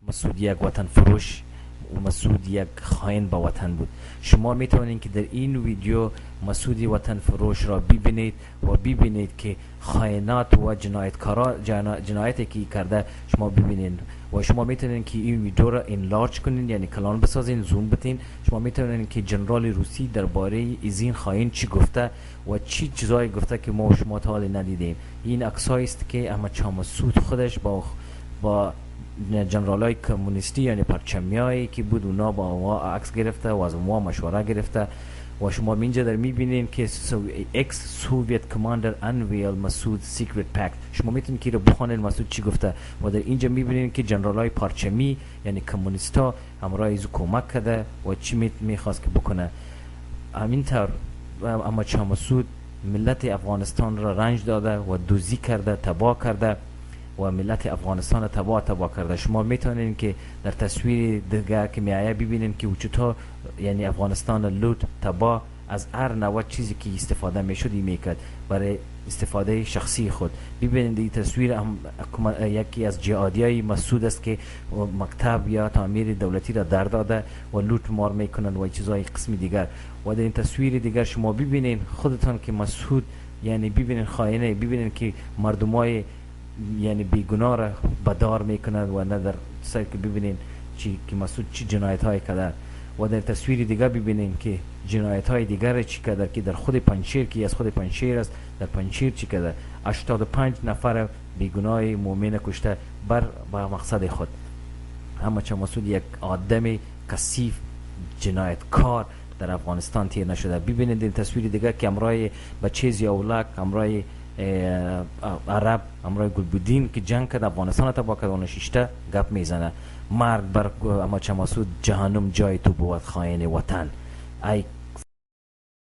مسعود یک وطن فروش و مسعود یک خائن به وطن بود. شما می توانید که در این ویدیو مسعود وطن فروش را ببینید و ببینید که خائنات و جنایتی که کرده شما ببینید و شما میتونید که این ویدیو را انلارج کنین، یعنی کلان بسازین، زوم بتین. شما میتونید که جنرال روسی درباره این خائن چی گفته و چی چیزایی گفته که ما و شما تا حال ندیدیم. این عکسایی است که احمد شاه مسعود خودش با جنرالای کمونیستی یعنی پرچمیایی که بود اونا با ما عکس گرفته و از ما مشوره گرفته و شما اینجا در میبینین که اکس سوویت کماندر انویل مسعود سیکرت پکت. شما میتونید که رو بخونین مسعود چی گفته و در اینجا میبینین که جنرالای پرچمی یعنی کمونیستا همراه ایزو کمک کرده و چی میخواست که بکنه. همینطور احمد شاه مسعود ملت افغانستان را رنج داده و دوزی کرده، تباه کرده و ملت افغانستان تباه کرده. شما میتونین که در تصویر دیگر که میایه ببینین که چطور یعنی افغانستان لوت تباه از هر نوع چیزی که استفاده میشد میکرد برای استفاده شخصی خود. ببینید این تصویر یکی از جهادیای مسعود است که مکتب یا تعمیر دولتی را در داده و لوت مار میکنند و چیزای قسم دیگر. و در این تصویر دیگر شما ببینین خودتان که مسعود یعنی ببینین خائنه، ببینین که مردمای یعنی بیگناه را بدار میکنند و نه در سر که ببینین چی که مسعود چی جنایت های کرده. و در تصویر دیگر ببینین که جنایت های دیگر چی کرده که در خود پنجشیر که از خود پنجشیر است، در پنجشیر چی کرده 85 نفر بیگناه مؤمن کشته با مقصد خود. اما چه مسعود یک آدم کثیف جنایتکار در افغانستان تیر نشده. ببینید این تصویر دیگر که امرای بچه ضیاءالله امرای عرب امرای گلبودین که جنگ کرد افغانستان تباه کرد و نشسته گپ میزنه مرگ بر احمد شاه مسعود، جهنم جای تو بود خائن وطن. ای